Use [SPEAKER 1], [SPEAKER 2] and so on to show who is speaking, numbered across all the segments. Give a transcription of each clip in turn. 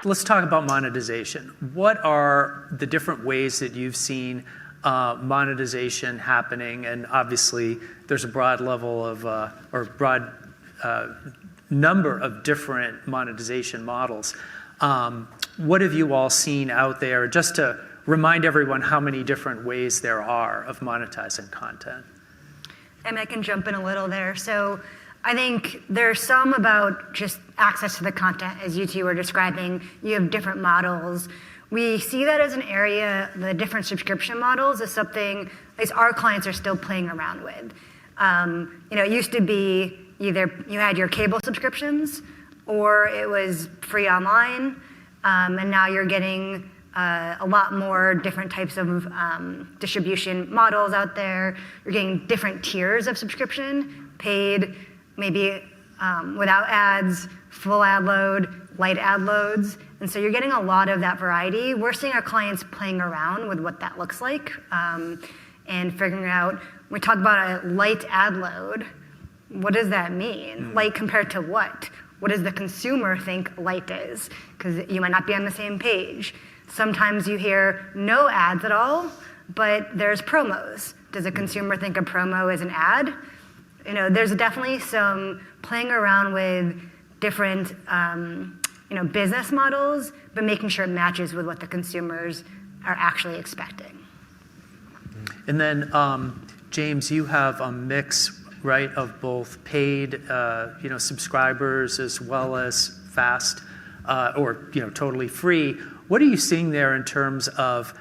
[SPEAKER 1] let's talk about monetization. What are the different ways that you've seen monetization happening? And obviously, there's a broad level of, or broad number of different monetization models. What have you all seen out there, just to remind everyone how many different ways there are of monetizing content?
[SPEAKER 2] And I can jump in a little there. So I think there's some about just access to the content, as you two were describing. You have different models. We see that as an area, the different subscription models is something at least our clients are still playing around with. It used to be either you had your cable subscriptions or it was free online, and now you're getting a lot more different types of distribution models out there. You're getting different tiers of subscription, paid, maybe without ads, full ad load, light ad loads. And so you're getting a lot of that variety. We're seeing our clients playing around with what that looks like and figuring out, when we talk about a light ad load, what does that mean? Light compared to what? What does the consumer think light is? Because you might not be on the same page. Sometimes you hear no ads at all, but there's promos. Does a consumer think a promo is an ad? There's definitely some playing around with different business models, but making sure it matches with what the consumers are actually expecting.
[SPEAKER 1] And then, James, you have a mix, right, of both paid, subscribers as well as fast or totally free. What are you seeing there in terms of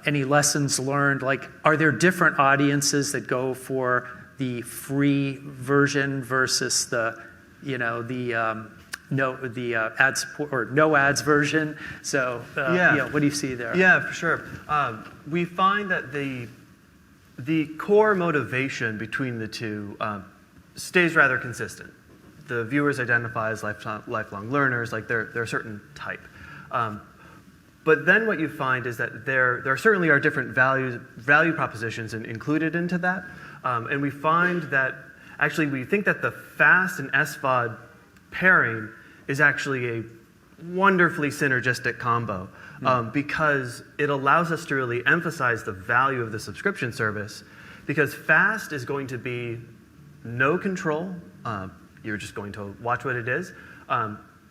[SPEAKER 1] any lessons learned? Like, are there different audiences that go for the free version versus the ad support or no ads version? So, what do you see there?
[SPEAKER 3] Yeah, for sure. We find that the core motivation between the two stays rather consistent. The viewers identify as lifelong learners, like they're a certain type. But then what you find is that there certainly are different value propositions included into that. And we find that actually we think that the FAST and SVOD pairing is actually a wonderfully synergistic combo because it allows us to really emphasize the value of the subscription service, because FAST is going to be no control. You're just going to watch what it is.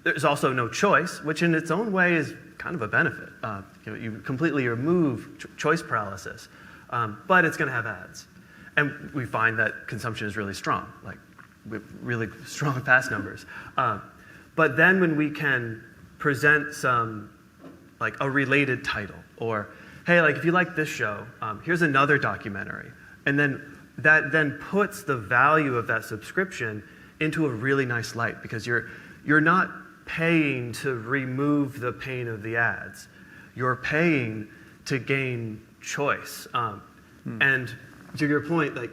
[SPEAKER 3] There's also no choice, which in its own way is kind of a benefit. You completely remove choice paralysis, but it's going to have ads. And we find that consumption is really strong, like with really strong FAST numbers. But then when we can present some, like a related title, or, hey, like if you like this show, here's another documentary. And then that then puts the value of that subscription into a really nice light, because you're not paying to remove the pain of the ads. You're paying to gain choice. And to your point, like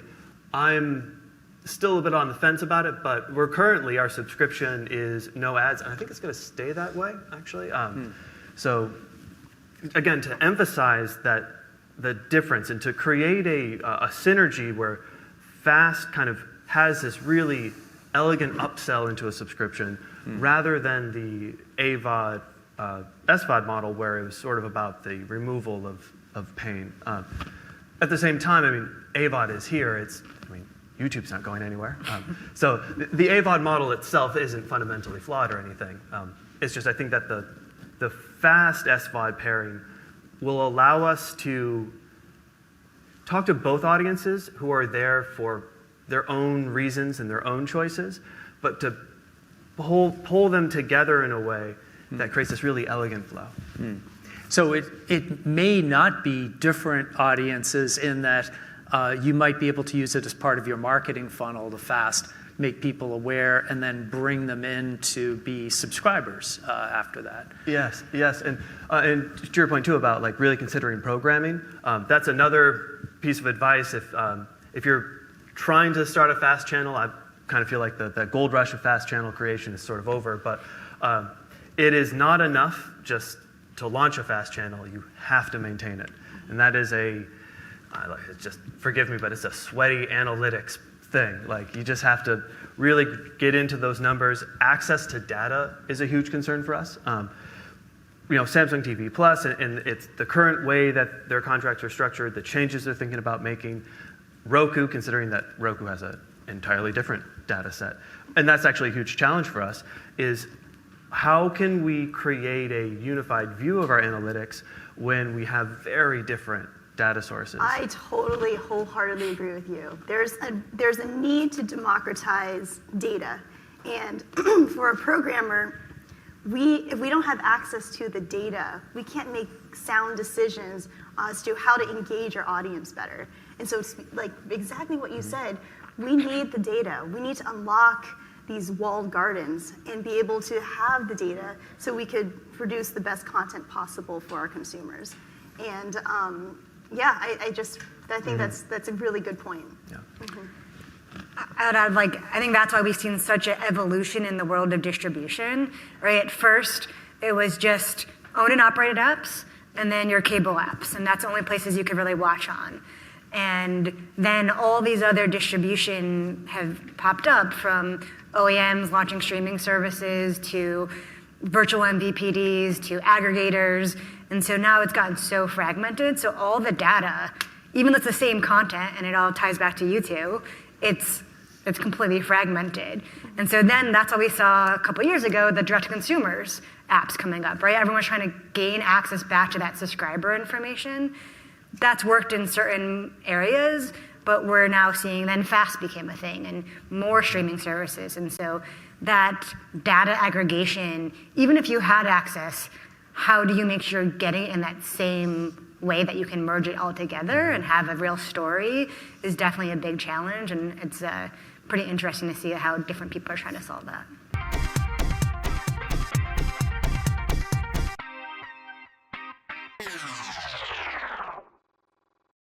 [SPEAKER 3] I'm still a bit on the fence about it, but our subscription is no ads, and I think it's going to stay that way, actually. So again, to emphasize that the difference and to create a synergy where FAST kind of has this really elegant upsell into a subscription rather than the AVOD, SVOD model where it was sort of about the removal of pain. At the same time, I mean, AVOD is here. YouTube's not going anywhere. So the AVOD model itself isn't fundamentally flawed or anything. It's just I think that the FAST SVOD pairing will allow us to talk to both audiences who are there for their own reasons and their own choices, but to pull them together in a way that creates this really elegant flow.
[SPEAKER 1] So it may not be different audiences in that you might be able to use it as part of your marketing funnel to fast, make people aware, and then bring them in to be subscribers after that.
[SPEAKER 3] Yes, and to your point too about like really considering programming, that's another piece of advice. If you're trying to start a FAST channel, I kind of feel like the gold rush of FAST channel creation is sort of over, but it is not enough just to launch a FAST channel. You have to maintain it, and that is just forgive me, but it's a sweaty analytics thing. Like you just have to really get into those numbers. Access to data is a huge concern for us. Samsung TV Plus and it's the current way that their contracts are structured, the changes they're thinking about making. Roku, considering that Roku has an entirely different data set. And that's actually a huge challenge for us, is how can we create a unified view of our analytics when we have very different data sources?
[SPEAKER 4] I totally, wholeheartedly agree with you. There's a need to democratize data. And for a programmer, if we don't have access to the data, we can't make sound decisions as to how to engage our audience better. And so it's like exactly what you said, we need the data. We need to unlock these walled gardens and be able to have the data so we could produce the best content possible for our consumers. And I think that's a really good point.
[SPEAKER 3] Yeah.
[SPEAKER 2] I think that's why we've seen such an evolution in the world of distribution, right? At first, it was just owned and operated apps, and then your cable apps, and that's the only places you could really watch on. And then all these other distribution have popped up, from OEMs launching streaming services to virtual MVPDs to aggregators. And so now it's gotten so fragmented. So all the data, even though it's the same content and it all ties back to YouTube, it's completely fragmented. And so then that's why we saw a couple of years ago the direct-to-consumers apps coming up, right? Everyone's trying to gain access back to that subscriber information. That's worked in certain areas, but we're now seeing then FAST became a thing and more streaming services. And so that data aggregation, even if you had access, how do you make sure you're getting it in that same way that you can merge it all together and have a real story is definitely a big challenge. And it's pretty interesting to see how different people are trying to solve that.